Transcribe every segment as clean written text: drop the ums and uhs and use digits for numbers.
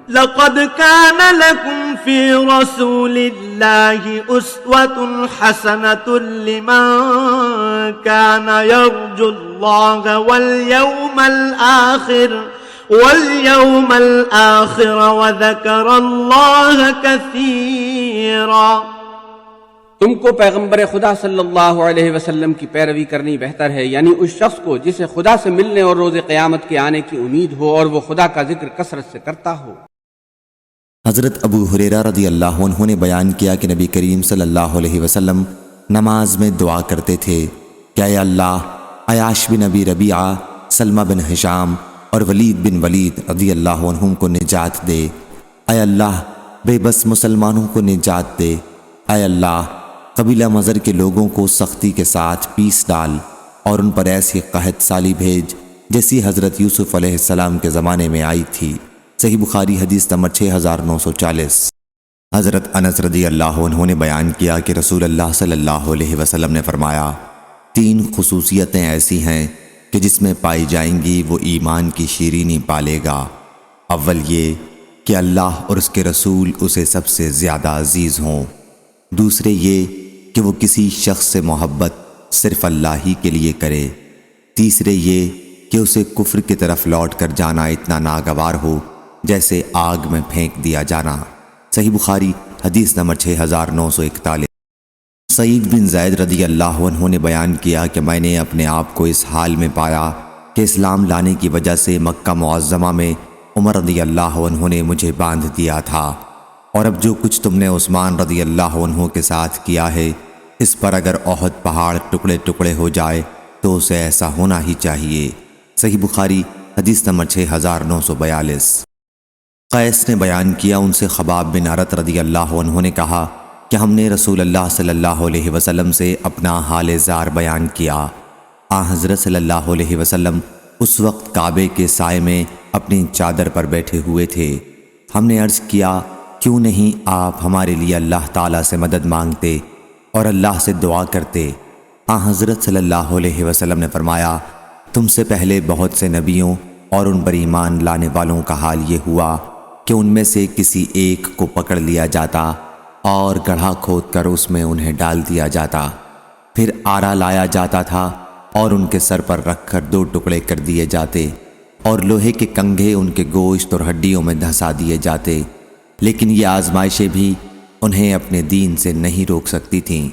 لقد كان لكم في رسول الله أسوة حسنة لمن كان يرجو الله واليوم الآخر وذكر الله كثيرا۔ تم کو پیغمبر خدا صلی اللہ علیہ وسلم کی پیروی کرنی بہتر ہے، یعنی اس شخص کو جسے خدا سے ملنے اور روز قیامت کے آنے کی امید ہو اور وہ خدا کا ذکر کثرت سے کرتا ہو۔ حضرت ابو ہریرہ رضی اللہ عنہ نے بیان کیا کہ نبی کریم صلی اللہ علیہ وسلم نماز میں دعا کرتے تھے کہ اے اللہ، عیاش بن ابی ربیعہ، سلمہ بن ہشام اور ولید بن ولید رضی اللہ عنہم کو نجات دے۔ اے اللہ، بے بس مسلمانوں کو نجات دے۔ اے اللہ، قبیلہ مضر کے لوگوں کو سختی کے ساتھ پیس ڈال اور ان پر ایسی قحط سالی بھیج جیسی حضرت یوسف علیہ السلام کے زمانے میں آئی تھی۔ صحیح بخاری حدیث نمبر 6940۔ حضرت انس رضی اللہ عنہ نے بیان کیا کہ رسول اللہ صلی اللہ علیہ وسلم نے فرمایا، 3 خصوصیتیں ایسی ہیں کہ جس میں پائی جائیں گی وہ ایمان کی شیرینی پالے گا۔ اول یہ کہ اللہ اور اس کے رسول اسے سب سے زیادہ عزیز ہوں۔ دوسرے یہ کہ وہ کسی شخص سے محبت صرف اللہ ہی کے لیے کرے۔ تیسرے یہ کہ اسے کفر کی طرف لوٹ کر جانا اتنا ناگوار ہو جیسے آگ میں پھینک دیا جانا۔ صحیح بخاری حدیث نمبر 6941۔ سعید بن زید رضی اللہ عنہ نے بیان کیا کہ میں نے اپنے آپ کو اس حال میں پایا کہ اسلام لانے کی وجہ سے مکہ معظمہ میں عمر رضی اللہ عنہ نے مجھے باندھ دیا تھا، اور اب جو کچھ تم نے عثمان رضی اللہ عنہ کے ساتھ کیا ہے، اس پر اگر احد پہاڑ ٹکڑے ٹکڑے ہو جائے تو اسے ایسا ہونا ہی چاہیے۔ صحیح بخاری حدیث نمبر 6942۔ قیس نے بیان کیا، ان سے خباب بن عرط رضی اللہ عنہ نے کہا کہ ہم نے رسول اللہ صلی اللہ علیہ وسلم سے اپنا حال زار بیان کیا۔ حضرت صلی اللہ علیہ وسلم اس وقت کعبے کے سائے میں اپنی چادر پر بیٹھے ہوئے تھے۔ ہم نے عرض کیا، کیوں نہیں آپ ہمارے لیے اللہ تعالیٰ سے مدد مانگتے اور اللہ سے دعا کرتے؟ حضرت صلی اللہ علیہ وسلم نے فرمایا، تم سے پہلے بہت سے نبیوں اور ان پر ایمان لانے والوں کا حال یہ ہوا کہ ان میں سے کسی ایک کو پکڑ لیا جاتا اور گڑھا کھود کر اس میں انہیں ڈال دیا جاتا، پھر آرا لایا جاتا تھا اور ان کے سر پر رکھ کر 2 ٹکڑے کر دیے جاتے اور لوہے کے کنگھے ان کے گوشت اور ہڈیوں میں دھسا دیے جاتے، لیکن یہ آزمائشیں بھی انہیں اپنے دین سے نہیں روک سکتی تھیں۔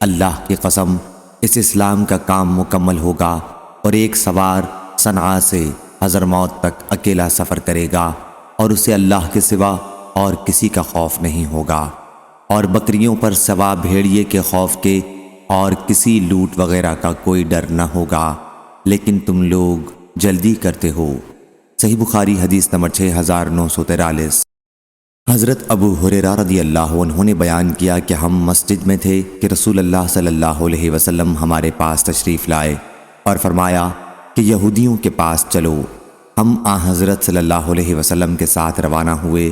اللہ کی قسم، اس اسلام کا کام مکمل ہوگا اور ایک سوار صنعاء سے حضرموت تک اکیلا سفر کرے گا اور اسے اللہ کے سوا اور کسی کا خوف نہیں ہوگا، اور بکریوں پر سوا بھیڑیے کے خوف کے اور کسی لوٹ وغیرہ کا کوئی ڈر نہ ہوگا، لیکن تم لوگ جلدی کرتے ہو۔ صحیح بخاری حدیث نمبر 6943۔ حضرت ابو ہریرہ رضی اللہ عنہ نے بیان کیا کہ ہم مسجد میں تھے کہ رسول اللہ صلی اللہ علیہ وسلم ہمارے پاس تشریف لائے اور فرمایا کہ یہودیوں کے پاس چلو۔ ہم حضرت صلی اللہ علیہ وسلم کے ساتھ روانہ ہوئے،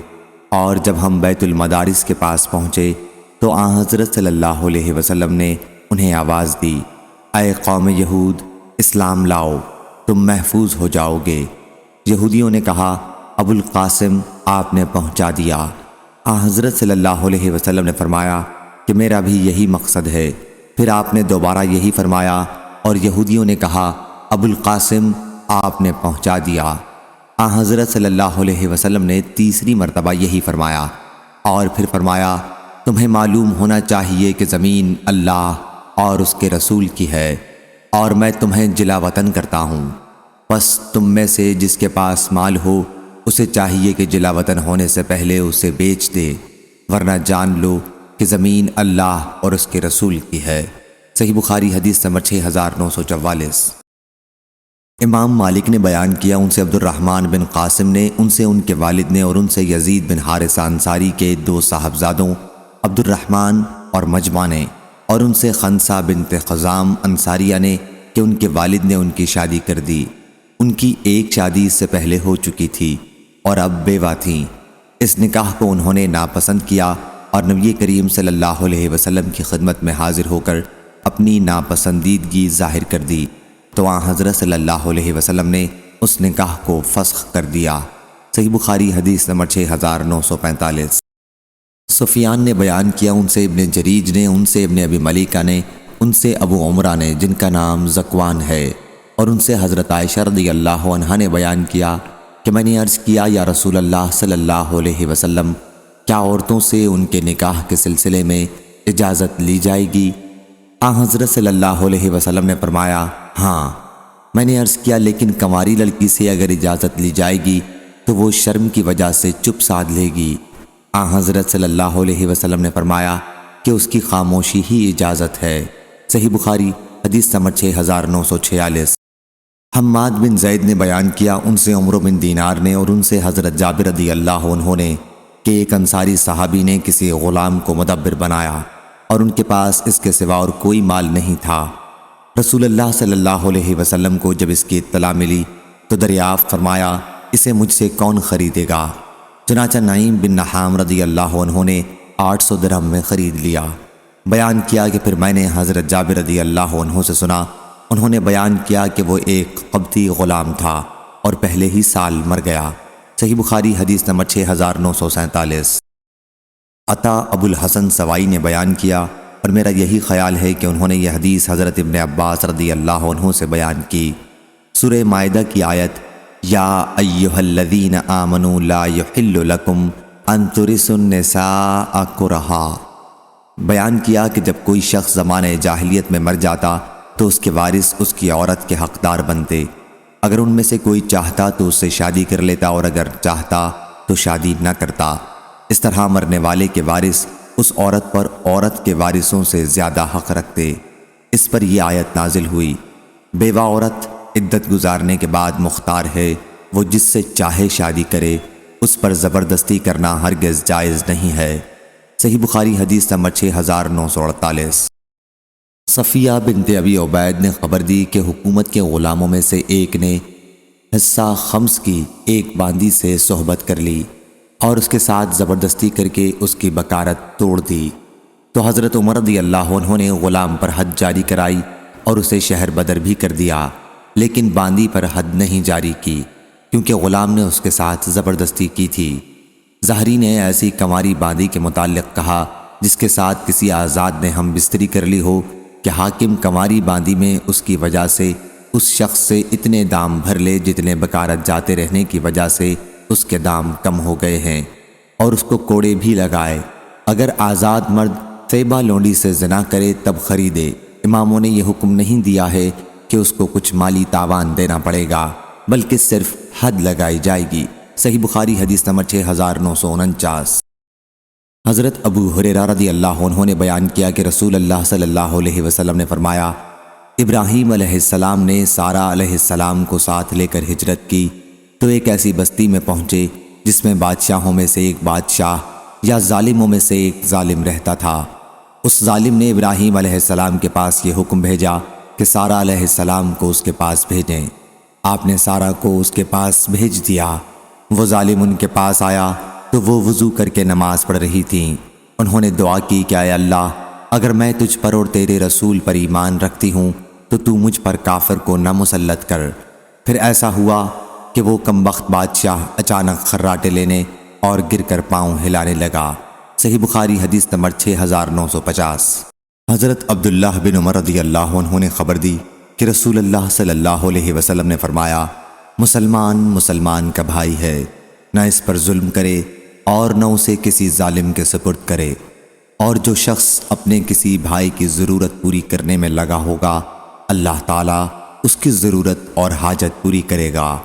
اور جب ہم بیت المدارس کے پاس پہنچے تو حضرت صلی اللہ علیہ وسلم نے انہیں آواز دی، اے قوم یہود، اسلام لاؤ، تم محفوظ ہو جاؤ گے۔ یہودیوں نے کہا، ابو القاسم آپ نے پہنچا دیا۔ حضرت صلی اللہ علیہ وسلم نے فرمایا کہ میرا بھی یہی مقصد ہے۔ پھر آپ نے دوبارہ یہی فرمایا اور یہودیوں نے کہا، ابو القاسم آپ نے پہنچا دیا۔ حضرت صلی اللہ علیہ وسلم نے تیسری مرتبہ یہی فرمایا اور پھر فرمایا، تمہیں معلوم ہونا چاہیے کہ زمین اللہ اور اس کے رسول کی ہے، اور میں تمہیں جلا وطن کرتا ہوں۔ بس تم میں سے جس کے پاس مال ہو اسے چاہیے کہ جلا وطن ہونے سے پہلے اسے بیچ دے، ورنہ جان لو کہ زمین اللہ اور اس کے رسول کی ہے۔ صحیح بخاری حدیث نمبر 6944۔ امام مالک نے بیان کیا، ان سے عبد الرحمن بن قاسم نے، ان سے ان کے والد نے، اور ان سے یزید بن حارثہ انصاری کے 2 صاحبزادوں عبد الرحمن اور مجمع نے، اور ان سے خنسہ بنت خزام انصاریہ نے کہ ان کے والد نے ان کی شادی کر دی۔ ان کی ایک شادی اس سے پہلے ہو چکی تھی اور اب بیوہ تھیں۔ اس نکاح کو انہوں نے ناپسند کیا اور نبی کریم صلی اللہ علیہ وسلم کی خدمت میں حاضر ہو کر اپنی ناپسندیدگی ظاہر کر دی، تو حضرت صلی اللہ علیہ وسلم نے اس نکاح کو فسخ کر دیا۔ صحیح بخاری حدیث نمبر 6945۔ سفیان نے بیان کیا، ان سے ابن جریج نے، ان سے ابن ابی ملیکہ نے، ان سے ابو عمرہ نے جن کا نام ذکوان ہے، اور ان سے حضرت عائشہ رضی اللہ عنہا نے بیان کیا کہ میں نے عرض کیا، یا رسول اللہ صلی اللہ علیہ وسلم، کیا عورتوں سے ان کے نکاح کے سلسلے میں اجازت لی جائے گی؟ حضرت صلی اللہ علیہ وسلم نے فرمایا، ہاں۔ میں نے عرض کیا، لیکن کنواری لڑکی سے اگر اجازت لی جائے گی تو وہ شرم کی وجہ سے چپ سادھ لے گی۔ حضرت صلی اللہ علیہ وسلم نے فرمایا کہ اس کی خاموشی ہی اجازت ہے۔ صحیح بخاری حدیث نمبر 6946۔ حماد بن زید نے بیان کیا، ان سے عمرو بن دینار نے، اور ان سے حضرت جابر رضی اللہ عنہ نے کہ ایک انصاری صحابی نے کسی غلام کو مدبر بنایا اور ان کے پاس اس کے سوا اور کوئی مال نہیں تھا۔ رسول اللہ صلی اللہ علیہ وسلم کو جب اس کی اطلاع ملی تو دریافت فرمایا، اسے مجھ سے کون خریدے گا؟ چنانچہ نعیم بن نحام رضی اللہ عنہ نے 800 درہم میں خرید لیا۔ بیان کیا کہ پھر میں نے حضرت جابر رضی اللہ عنہ سے سنا، انہوں نے بیان کیا کہ وہ ایک قبطی غلام تھا اور پہلے ہی سال مر گیا۔ صحیح بخاری حدیث نمبر 6947۔ عطا ابو الحسن سوائی نے بیان کیا، اور میرا یہی خیال ہے کہ انہوں نے یہ حدیث حضرت ابن عباس رضی اللہ عنہ سے بیان کی۔ سورہ مائدہ کی آیت یا ایھا الذین آمنوا لا یحل لکم ان ترثوا النساء کرہا، بیان کیا کہ جب کوئی شخص زمانہ جاہلیت میں مر جاتا تو اس کے وارث اس کی عورت کے حقدار بنتے۔ اگر ان میں سے کوئی چاہتا تو اس سے شادی کر لیتا، اور اگر چاہتا تو شادی نہ کرتا۔ اس طرح مرنے والے کے وارث اس عورت پر عورت کے وارثوں سے زیادہ حق رکھتے۔ اس پر یہ آیت نازل ہوئی، بیوہ عورت عدت گزارنے کے بعد مختار ہے، وہ جس سے چاہے شادی کرے، اس پر زبردستی کرنا ہرگز جائز نہیں ہے۔ صحیح بخاری حدیث نمبر 6948۔ صفیہ بنت ابی عبید نے خبر دی کہ حکومت کے غلاموں میں سے ایک نے حصہ خمس کی ایک باندی سے صحبت کر لی اور اس کے ساتھ زبردستی کر کے اس کی بکارت توڑ دی، تو حضرت عمر رضی اللہ عنہ نے غلام پر حد جاری کرائی اور اسے شہر بدر بھی کر دیا، لیکن باندی پر حد نہیں جاری کی کیونکہ غلام نے اس کے ساتھ زبردستی کی تھی۔ زہری نے ایسی کنواری باندی کے متعلق کہا جس کے ساتھ کسی آزاد نے ہم بستری کر لی ہو کہ حاکم کنواری باندی میں اس کی وجہ سے اس شخص سے اتنے دام بھر لے جتنے بکارت جاتے رہنے کی وجہ سے اس کے دام کم ہو گئے ہیں، اور اس کو کوڑے بھی لگائے۔ اگر آزاد مرد طیبہ لونڈی سے زنا کرے تب خریدے۔ اماموں نے یہ حکم نہیں دیا ہے کہ اس کو کچھ مالی تاوان دینا پڑے گا، بلکہ صرف حد لگائی جائے گی۔ صحیح بخاری حدیث نمبر 6949۔ حضرت ابو ہریرہ رضی اللہ عنہ نے بیان کیا کہ رسول اللہ صلی اللہ علیہ وسلم نے فرمایا، ابراہیم علیہ السلام نے سارہ علیہ السلام کو ساتھ لے کر ہجرت کی تو ایک ایسی بستی میں پہنچے جس میں بادشاہوں میں سے ایک بادشاہ یا ظالموں میں سے ایک ظالم رہتا تھا۔ اس ظالم نے ابراہیم علیہ السلام کے پاس یہ حکم بھیجا کہ سارہ علیہ السلام کو اس کے پاس بھیجیں۔ آپ نے سارہ کو اس کے پاس بھیج دیا۔ وہ ظالم ان کے پاس آیا تو وہ وضو کر کے نماز پڑھ رہی تھیں۔ انہوں نے دعا کی کہ اے اللہ، اگر میں تجھ پر اور تیرے رسول پر ایمان رکھتی ہوں تو تو مجھ پر کافر کو نہ مسلط کر۔ پھر ایسا ہوا کہ وہ کمبخت بادشاہ اچانک خراٹے لینے اور گر کر پاؤں ہلانے لگا۔ صحیح بخاری حدیث نمبر 6950۔ حضرت عبداللہ بن عمر رضی اللہ عنہ نے خبر دی کہ رسول اللہ صلی اللہ علیہ وسلم نے فرمایا، مسلمان مسلمان کا بھائی ہے، نہ اس پر ظلم کرے اور نہ اسے کسی ظالم کے سپرد کرے، اور جو شخص اپنے کسی بھائی کی ضرورت پوری کرنے میں لگا ہوگا اللہ تعالیٰ اس کی ضرورت اور حاجت پوری کرے گا۔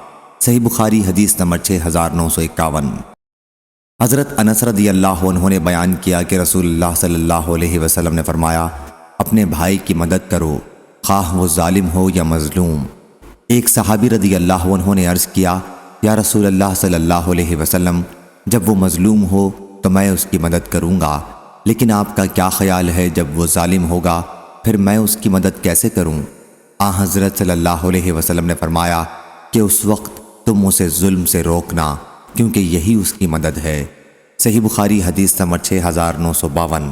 صحیح بخاری حدیث نمبر 6951۔ حضرت انس رضی اللہ عنہ نے بیان کیا کہ رسول اللہ صلی اللہ علیہ وسلم نے فرمایا، اپنے بھائی کی مدد کرو خواہ وہ ظالم ہو یا مظلوم۔ ایک صحابی رضی اللہ عنہ نے عرض کیا، یا رسول اللہ صلی اللہ علیہ وسلم، جب وہ مظلوم ہو تو میں اس کی مدد کروں گا، لیکن آپ کا کیا خیال ہے جب وہ ظالم ہوگا پھر میں اس کی مدد کیسے کروں؟ حضرت صلی اللہ علیہ وسلم نے فرمایا کہ اس وقت تم اسے ظلم سے روکنا، کیونکہ یہی اس کی مدد ہے۔ صحیح بخاری حدیث نمبر 6952۔